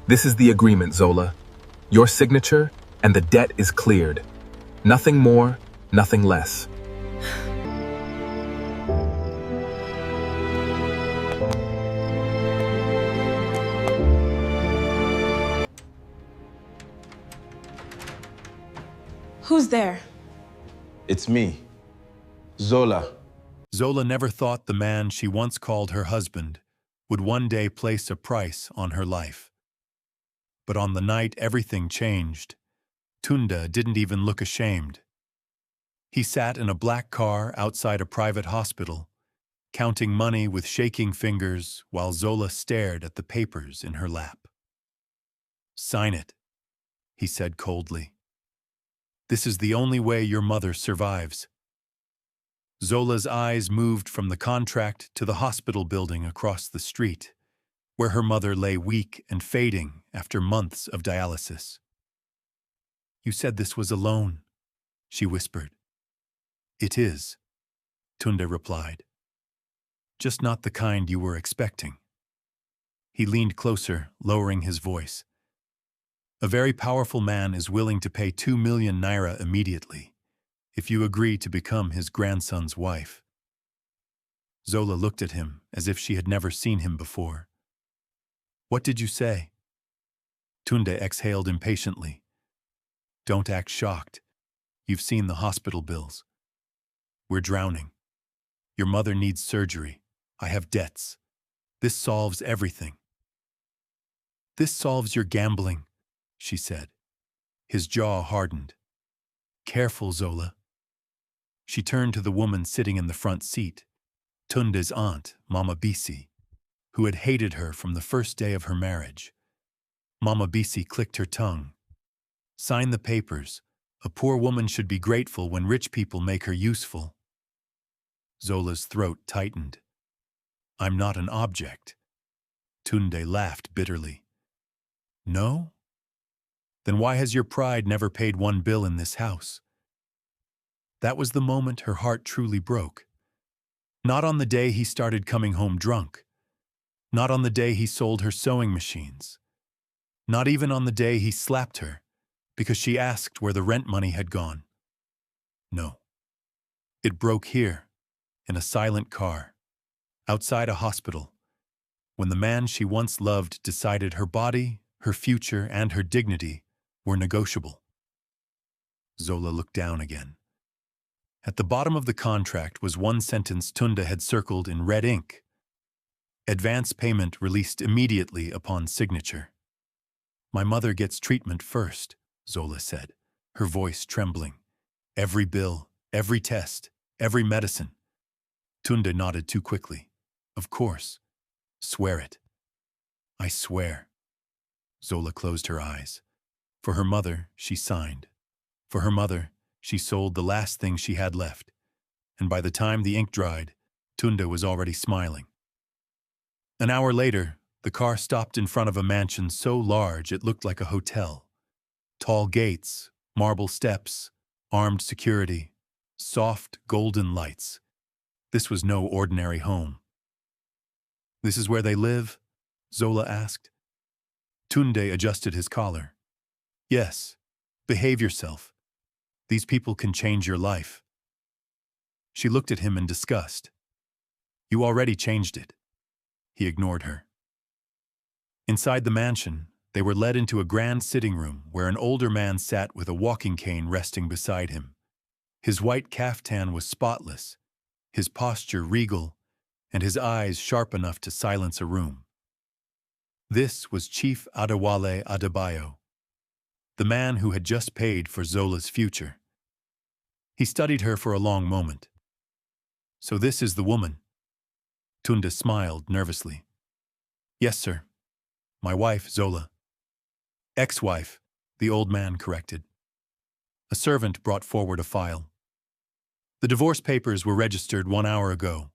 This is the agreement, Zola. Your signature, and the debt is cleared. Nothing more, nothing less. Who's there? It's me, Zola. Zola never thought the man she once called her husband would one day place a price on her life. But on the night everything changed, Tunda didn't even look ashamed. He sat in a black car outside a private hospital, counting money with shaking fingers while Zola stared at the papers in her lap. "Sign it," he said coldly. "This is the only way your mother survives." Zola's eyes moved from the contract to the hospital building across the street, where her mother lay weak and fading after months of dialysis. "You said this was a loan," she whispered. "It is," Tunda replied. "Just not the kind you were expecting." He leaned closer, lowering his voice. "A very powerful man is willing to pay 2 million naira immediately, if you agree to become his grandson's wife." Zola looked at him as if she had never seen him before. "What did you say?" Tunda exhaled impatiently. "Don't act shocked. You've seen the hospital bills. We're drowning. Your mother needs surgery. I have debts. This solves everything." "This solves your gambling," she said. His jaw hardened. "Careful, Zola." She turned to the woman sitting in the front seat, Tunde's aunt, Mama Bisi, who had hated her from the first day of her marriage. Mama Bisi clicked her tongue. "Sign the papers. A poor woman should be grateful when rich people make her useful." Zola's throat tightened. "I'm not an object." Tunde laughed bitterly. "No? Then why has your pride never paid one bill in this house?" That was the moment her heart truly broke. Not on the day he started coming home drunk. Not on the day he sold her sewing machines. Not even on the day he slapped her because she asked where the rent money had gone. No. It broke here, in a silent car, outside a hospital, when the man she once loved decided her body, her future, and her dignity were negotiable. Zola looked down again. At the bottom of the contract was one sentence Tunda had circled in red ink. "Advance payment released immediately upon signature." "My mother gets treatment first," Zola said, her voice trembling. "Every bill, every test, every medicine." Tunda nodded too quickly. "Of course. Swear it." "I swear." Zola closed her eyes. For her mother, she signed. For her mother, she sold the last thing she had left, and by the time the ink dried, Tunda was already smiling. An hour later, the car stopped in front of a mansion so large it looked like a hotel. Tall gates, marble steps, armed security, soft golden lights. This was no ordinary home. "This is where they live?" Zola asked. Tunde adjusted his collar. "Yes. Behave yourself. These people can change your life." She looked at him in disgust. "You already changed it." He ignored her. Inside the mansion, they were led into a grand sitting room where an older man sat with a walking cane resting beside him. His white caftan was spotless, his posture regal, and his eyes sharp enough to silence a room. This was Chief Adewale Adebayo, the man who had just paid for Zola's future. He studied her for a long moment. "So this is the woman?" Tunda smiled nervously. "Yes, sir. My wife, Zola." "Ex-wife," the old man corrected. A servant brought forward a file. "The divorce papers were registered 1 hour ago.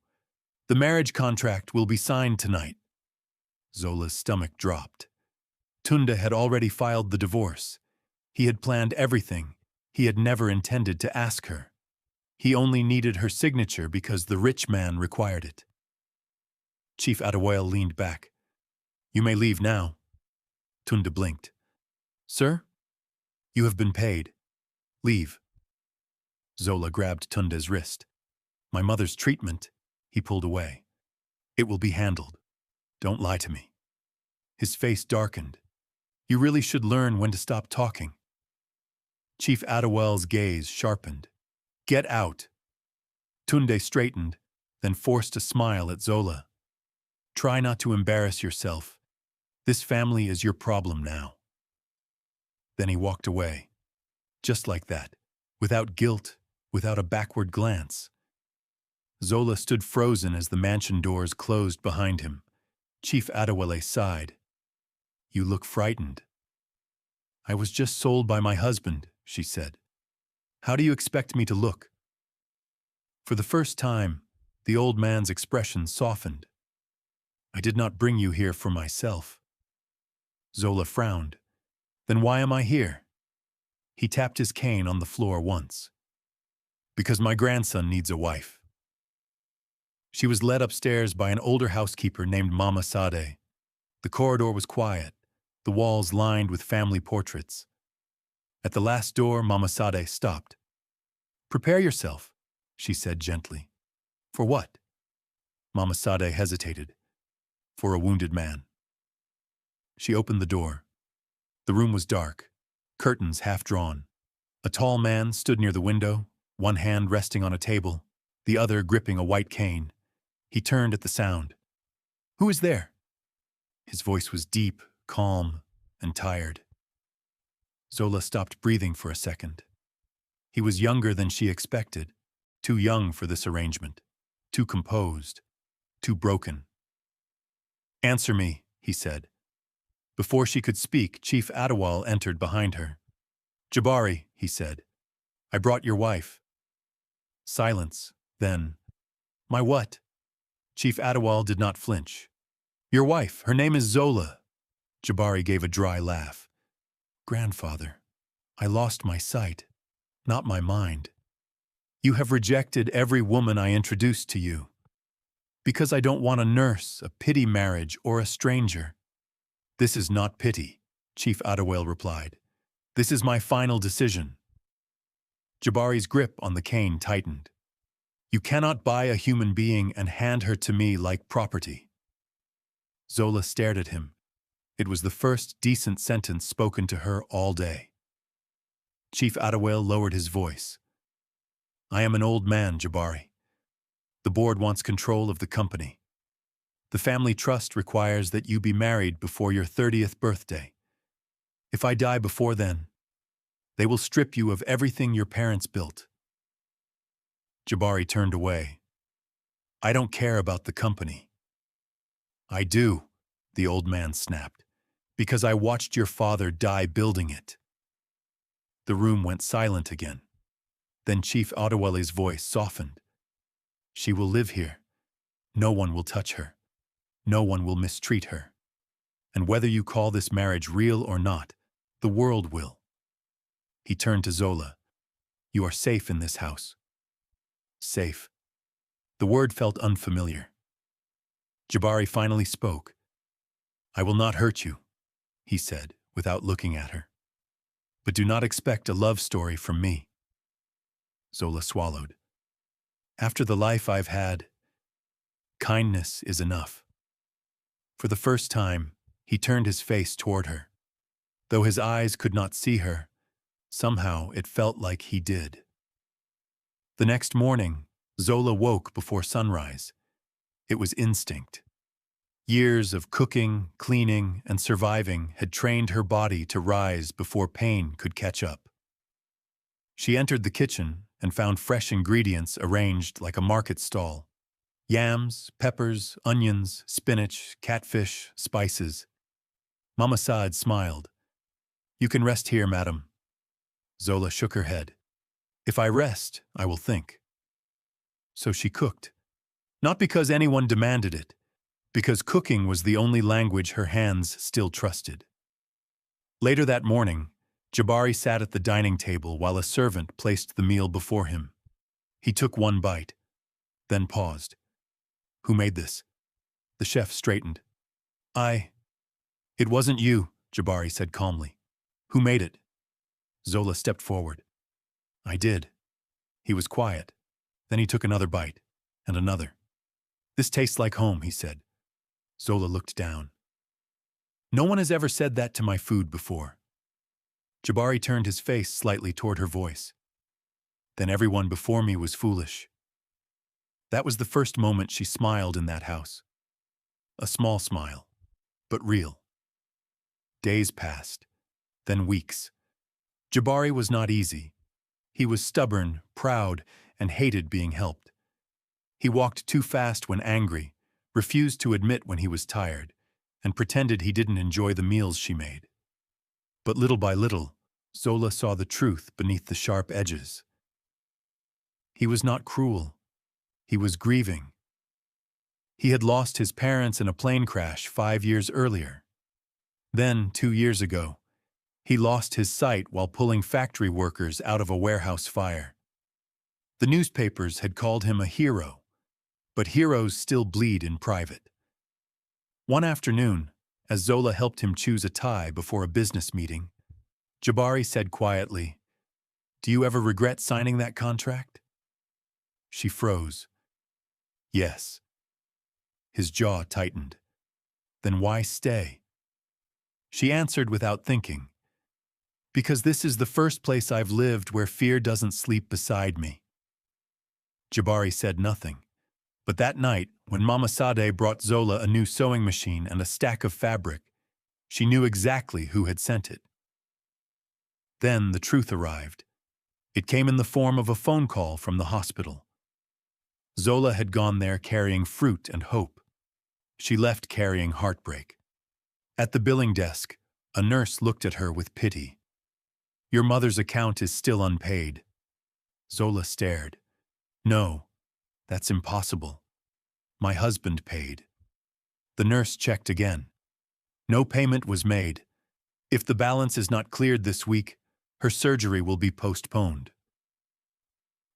The marriage contract will be signed tonight." Zola's stomach dropped. Tunda had already filed the divorce. He had planned everything. He had never intended to ask her. He only needed her signature because the rich man required it. Chief Adewale leaned back. "You may leave now." Tunda blinked. Sir, you have been paid. Leave. Zola grabbed Tunda's wrist. My mother's treatment. He pulled away. It will be handled. Don't lie to me. His face darkened. You really should learn when to stop talking. Chief Adewale's gaze sharpened. Get out. Tunde straightened, then forced a smile at Zola. Try not to embarrass yourself. This family is your problem now. Then he walked away. Just like that, without guilt, without a backward glance. Zola stood frozen as the mansion doors closed behind him. Chief Adewale sighed. You look frightened. I was just sold by my husband, she said. How do you expect me to look? For the first time, the old man's expression softened. I did not bring you here for myself. Zola frowned. Then why am I here? He tapped his cane on the floor once. Because my grandson needs a wife. She was led upstairs by an older housekeeper named Mama Sade. The corridor was quiet, the walls lined with family portraits. At the last door, Mama Sade stopped. Prepare yourself, she said gently. For what? Mama Sade hesitated. For a wounded man. She opened the door. The room was dark, curtains half drawn. A tall man stood near the window, one hand resting on a table, the other gripping a white cane. He turned at the sound. Who is there? His voice was deep, calm, and tired. Zola stopped breathing for a second. He was younger than she expected, too young for this arrangement, too composed, too broken. Answer me, he said. Before she could speak, Chief Adewale entered behind her. Jabari, he said, I brought your wife. Silence, then. My what? Chief Adewale did not flinch. Your wife, her name is Zola. Jabari gave a dry laugh. Grandfather, I lost my sight, not my mind. You have rejected every woman I introduced to you. Because I don't want a nurse, a pity marriage, or a stranger. This is not pity, Chief Adewale replied. This is my final decision. Jabari's grip on the cane tightened. You cannot buy a human being and hand her to me like property. Zola stared at him. It was the first decent sentence spoken to her all day. Chief Adewale lowered his voice. I am an old man, Jabari. The board wants control of the company. The family trust requires that you be married before your 30th birthday. If I die before then, they will strip you of everything your parents built. Jabari turned away. I don't care about the company. I do, the old man snapped, because I watched your father die building it. The room went silent again. Then Chief Adewale's voice softened. She will live here. No one will touch her. No one will mistreat her. And whether you call this marriage real or not, the world will. He turned to Zola. You are safe in this house. Safe. The word felt unfamiliar. Jabari finally spoke. I will not hurt you, he said, without looking at her. But do not expect a love story from me. Zola swallowed. After the life I've had, kindness is enough. For the first time, he turned his face toward her. Though his eyes could not see her, somehow it felt like he did. The next morning, Zola woke before sunrise. It was instinct. Years of cooking, cleaning, and surviving had trained her body to rise before pain could catch up. She entered the kitchen and found fresh ingredients arranged like a market stall. Yams, peppers, onions, spinach, catfish, spices. Mama Saad smiled. You can rest here, madam. Zola shook her head. If I rest, I will think. So she cooked. Not because anyone demanded it, because cooking was the only language her hands still trusted. Later that morning, Jabari sat at the dining table while a servant placed the meal before him. He took one bite, then paused. Who made this? The chef straightened. It wasn't you, Jabari said calmly. Who made it? Zola stepped forward. I did. He was quiet. Then he took another bite, and another. This tastes like home, he said. Zola looked down. No one has ever said that to my food before. Jabari turned his face slightly toward her voice. Then everyone before me was foolish. That was the first moment she smiled in that house. A small smile, but real. Days passed, then weeks. Jabari was not easy. He was stubborn, proud, and hated being helped. He walked too fast when angry, refused to admit when he was tired, and pretended he didn't enjoy the meals she made. But little by little, Zola saw the truth beneath the sharp edges. He was not cruel. He was grieving. He had lost his parents in a plane crash 5 years earlier. Then, 2 years ago, he lost his sight while pulling factory workers out of a warehouse fire. The newspapers had called him a hero, but heroes still bleed in private. One afternoon, as Zola helped him choose a tie before a business meeting, Jabari said quietly, "Do you ever regret signing that contract?" She froze. Yes. His jaw tightened. Then why stay? She answered without thinking, because this is the first place I've lived where fear doesn't sleep beside me. Jabari said nothing, but that night, when Mama Sade brought Zola a new sewing machine and a stack of fabric, she knew exactly who had sent it. Then the truth arrived. It came in the form of a phone call from the hospital. Zola had gone there carrying fruit and hope. She left carrying heartbreak. At the billing desk, a nurse looked at her with pity. Your mother's account is still unpaid. Zola stared. No, that's impossible. My husband paid. The nurse checked again. No payment was made. If the balance is not cleared this week, her surgery will be postponed.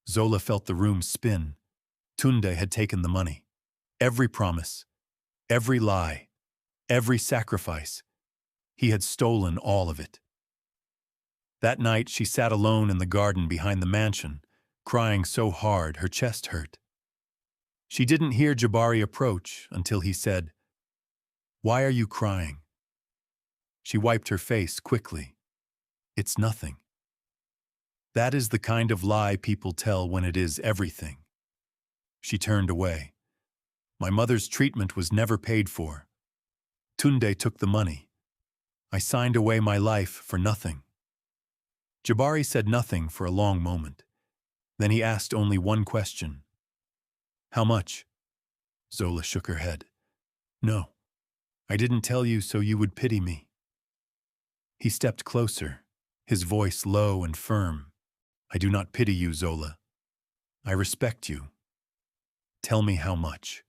Zola felt the room spin. Tunde had taken the money. Every promise, every lie, every sacrifice. He had stolen all of it. That night she sat alone in the garden behind the mansion, crying so hard her chest hurt. She didn't hear Jabari approach until he said, "Why are you crying?" She wiped her face quickly. It's nothing. That is the kind of lie people tell when it is everything. She turned away. My mother's treatment was never paid for. Tunde took the money. I signed away my life for nothing. Jabari said nothing for a long moment. Then he asked only one question. How much? Zola shook her head. No, I didn't tell you so you would pity me. He stepped closer, his voice low and firm. I do not pity you, Zola. I respect you. Tell me how much.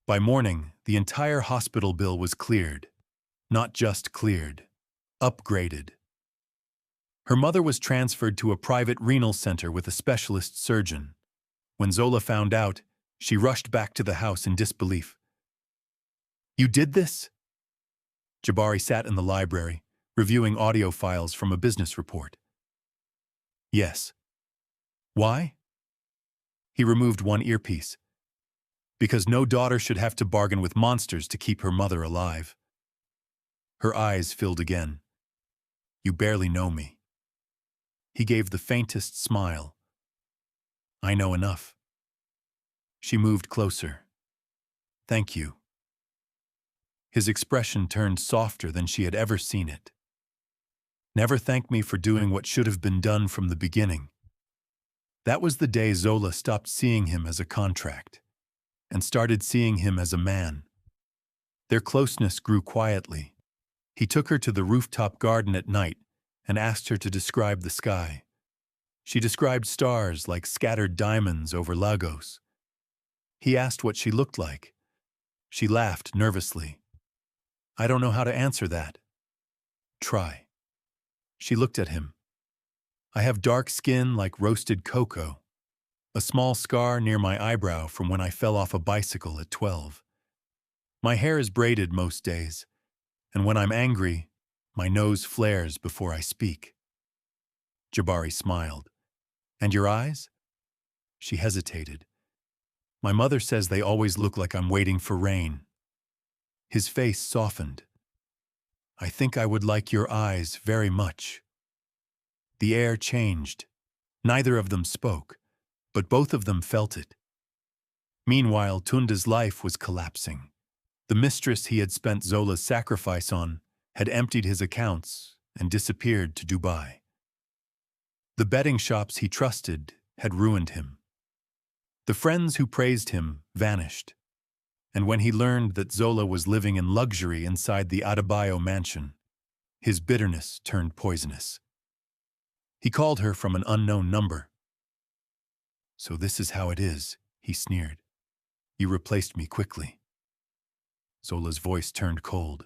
By morning, the entire hospital bill was cleared. Not just cleared, upgraded. Her mother was transferred to a private renal center with a specialist surgeon. When Zola found out, she rushed back to the house in disbelief. You did this? Jabari sat in the library, reviewing audio files from a business report. Yes. Why? He removed one earpiece. Because no daughter should have to bargain with monsters to keep her mother alive. Her eyes filled again. You barely know me. He gave the faintest smile. I know enough. She moved closer. Thank you. His expression turned softer than she had ever seen it. Never thank me for doing what should have been done from the beginning. That was the day Zola stopped seeing him as a contract and started seeing him as a man. Their closeness grew quietly. He took her to the rooftop garden at night and asked her to describe the sky. She described stars like scattered diamonds over Lagos. He asked what she looked like. She laughed nervously. I don't know how to answer that. Try. She looked at him. I have dark skin like roasted cocoa, a small scar near my eyebrow from when I fell off a bicycle at 12. My hair is braided most days. And when I'm angry, my nose flares before I speak. Jabari smiled. And your eyes? She hesitated. My mother says they always look like I'm waiting for rain. His face softened. I think I would like your eyes very much. The air changed. Neither of them spoke, but both of them felt it. Meanwhile, Tunda's life was collapsing. The mistress he had spent Zola's sacrifice on had emptied his accounts and disappeared to Dubai. The betting shops he trusted had ruined him. The friends who praised him vanished. And when he learned that Zola was living in luxury inside the Adebayo mansion, his bitterness turned poisonous. He called her from an unknown number. So this is how it is, he sneered. You replaced me quickly. Zola's voice turned cold.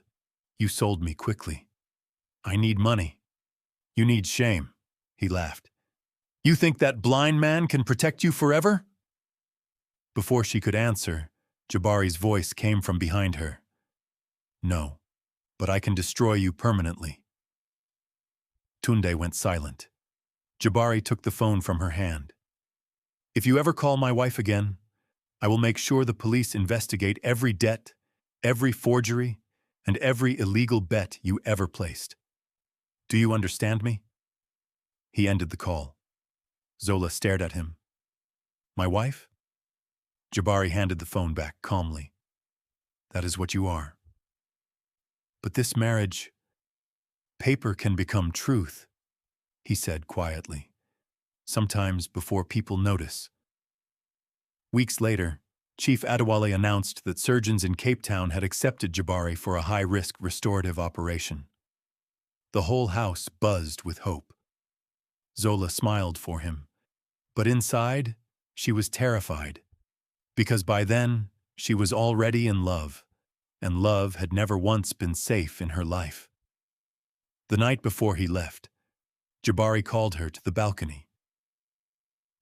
You sold me quickly. I need money. You need shame, he laughed. You think that blind man can protect you forever? Before she could answer, Jabari's voice came from behind her. No, but I can destroy you permanently. Tunde went silent. Jabari took the phone from her hand. If you ever call my wife again, I will make sure the police investigate every debt, every forgery, and every illegal bet you ever placed. Do you understand me? He ended the call. Zola stared at him. My wife? Jabari handed the phone back calmly. That is what you are. But this marriage, paper can become truth, he said quietly, sometimes before people notice. Weeks later, Chief Adewale announced that surgeons in Cape Town had accepted Jabari for a high-risk restorative operation. The whole house buzzed with hope. Zola smiled for him, but inside, she was terrified, because by then, she was already in love, and love had never once been safe in her life. The night before he left, Jabari called her to the balcony.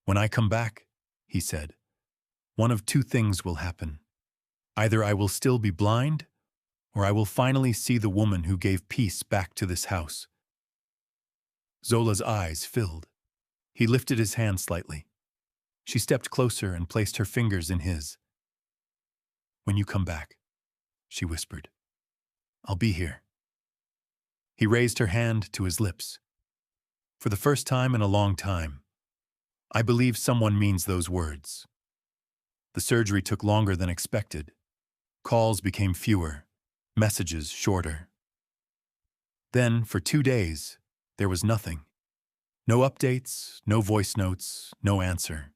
When I come back, he said, one of two things will happen. Either I will still be blind, or I will finally see the woman who gave peace back to this house. Zola's eyes filled. He lifted his hand slightly. She stepped closer and placed her fingers in his. When you come back, she whispered, I'll be here. He raised her hand to his lips. For the first time in a long time, I believe someone means those words. The surgery took longer than expected. Calls became fewer, messages shorter. Then, for 2 days, there was nothing. No updates, no voice notes, no answer.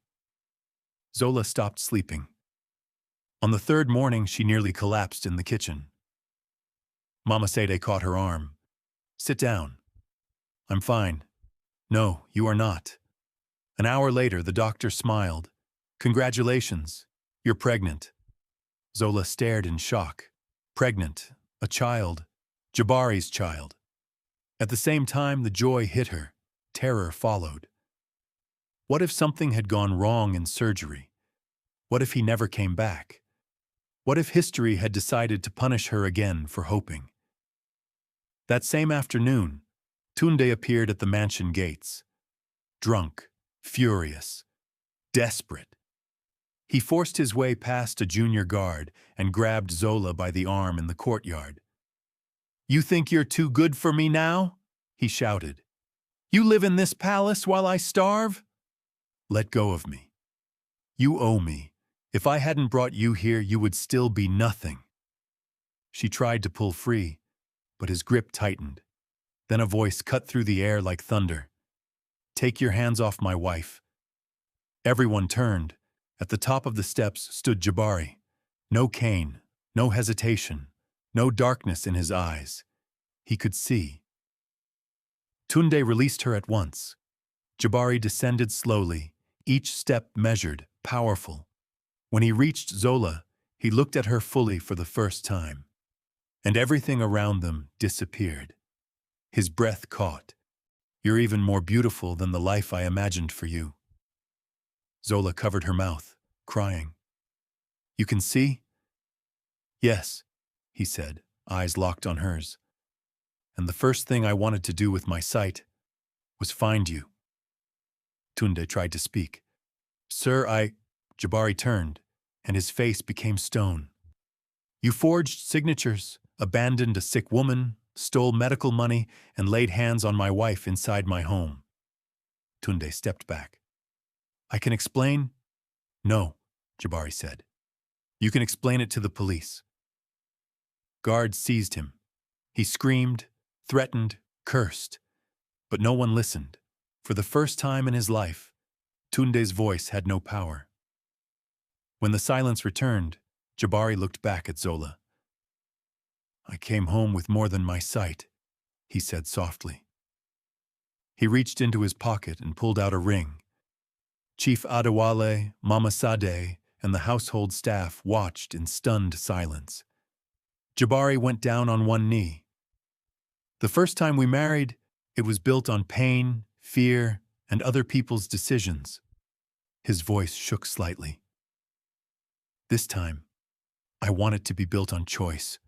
Zola stopped sleeping. On the third morning, she nearly collapsed in the kitchen. Mama Sede caught her arm. Sit down. I'm fine. No, you are not. An hour later, the doctor smiled. Congratulations, you're pregnant. Zola stared in shock. Pregnant, a child, Jabari's child. At the same time, the joy hit her. Terror followed. What if something had gone wrong in surgery? What if he never came back? What if history had decided to punish her again for hoping? That same afternoon, Tunde appeared at the mansion gates. Drunk, furious, desperate. He forced his way past a junior guard and grabbed Zola by the arm in the courtyard. You think you're too good for me now? He shouted. You live in this palace while I starve? Let go of me. You owe me. If I hadn't brought you here, you would still be nothing. She tried to pull free, but his grip tightened. Then a voice cut through the air like thunder. Take your hands off my wife. Everyone turned. At the top of the steps stood Jabari. No cane, no hesitation, no darkness in his eyes. He could see. Tunde released her at once. Jabari descended slowly, each step measured, powerful. When he reached Zola, he looked at her fully for the first time. And everything around them disappeared. His breath caught. You're even more beautiful than the life I imagined for you. Zola covered her mouth, crying. You can see? Yes, he said, eyes locked on hers. And the first thing I wanted to do with my sight was find you. Tunde tried to speak. Sir, Jabari turned, and his face became stone. You forged signatures, abandoned a sick woman, stole medical money, and laid hands on my wife inside my home. Tunde stepped back. I can explain? No, Jabari said. You can explain it to the police. Guards seized him. He screamed, threatened, cursed. But no one listened. For the first time in his life, Tunde's voice had no power. When the silence returned, Jabari looked back at Zola. I came home with more than my sight, he said softly. He reached into his pocket and pulled out a ring. Chief Adewale, Mama Sade, and the household staff watched in stunned silence. Jabari went down on one knee. The first time we married, it was built on pain, fear, and other people's decisions. His voice shook slightly. This time, I want it to be built on choice.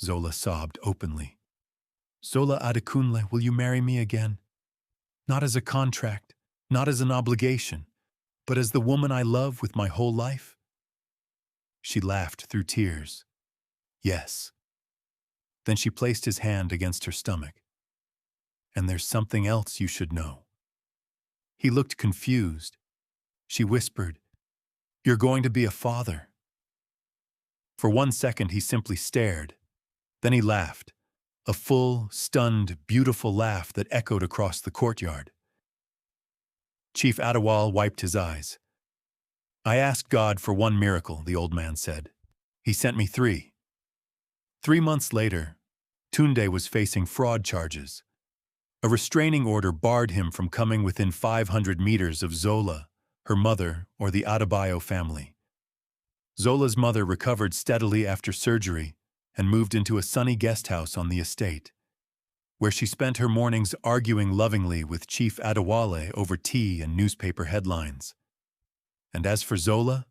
Zola sobbed openly. Zola Adekunle, will you marry me again? Not as a contract, not as an obligation, but as the woman I love with my whole life? She laughed through tears. Yes. Then she placed his hand against her stomach. And there's something else you should know. He looked confused. She whispered, You're going to be a father. For 1 second he simply stared. Then he laughed, a full, stunned, beautiful laugh that echoed across the courtyard. Chief Adewale wiped his eyes. I asked God for one miracle, the old man said. He sent me 3. 3 months later, Tunde was facing fraud charges. A restraining order barred him from coming within 500 meters of Zola, her mother, or the Adebayo family. Zola's mother recovered steadily after surgery and moved into a sunny guest house on the estate, where she spent her mornings arguing lovingly with Chief Adewale over tea and newspaper headlines. And as for Zola,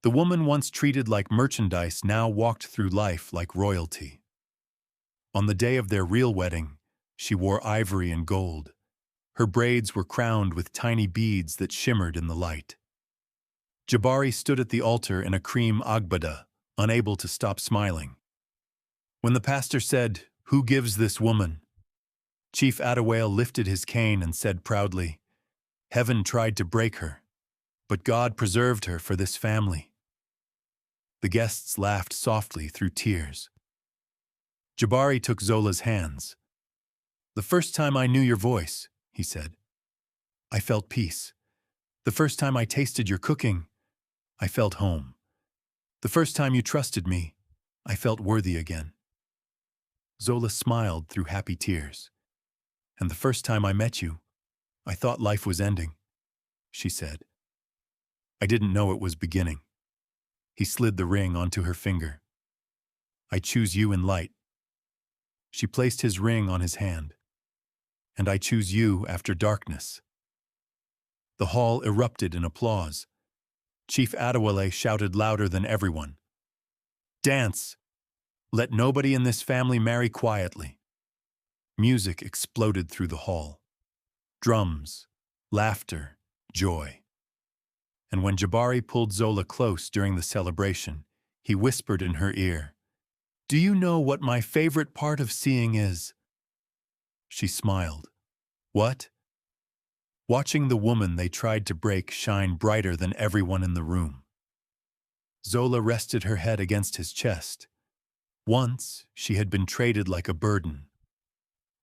the woman once treated like merchandise now walked through life like royalty. On the day of their real wedding, she wore ivory and gold. Her braids were crowned with tiny beads that shimmered in the light. Jabari stood at the altar in a cream agbada, unable to stop smiling. When the pastor said, Who gives this woman? Chief Adewale lifted his cane and said proudly, Heaven tried to break her, but God preserved her for this family. The guests laughed softly through tears. Jabari took Zola's hands. The first time I knew your voice, he said, I felt peace. The first time I tasted your cooking, I felt home. The first time you trusted me, I felt worthy again. Zola smiled through happy tears. And the first time I met you, I thought life was ending, she said. I didn't know it was beginning. He slid the ring onto her finger. I choose you in light. She placed his ring on his hand. And I choose you after darkness. The hall erupted in applause. Chief Adewale shouted louder than everyone. Dance! Let nobody in this family marry quietly. Music exploded through the hall. Drums, laughter, joy. And when Jabari pulled Zola close during the celebration, he whispered in her ear, Do you know what my favorite part of seeing is? She smiled. What? Watching the woman they tried to break shine brighter than everyone in the room. Zola rested her head against his chest. Once, she had been treated like a burden.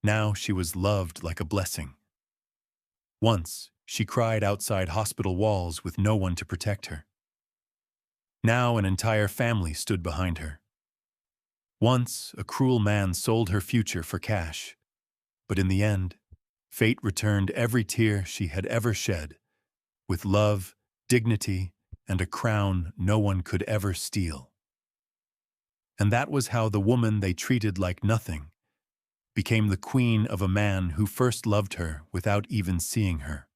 Now she was loved like a blessing. Once, she cried outside hospital walls with no one to protect her. Now an entire family stood behind her. Once, a cruel man sold her future for cash. But in the end, fate returned every tear she had ever shed, with love, dignity, and a crown no one could ever steal. And that was how the woman they treated like nothing became the queen of a man who first loved her without even seeing her.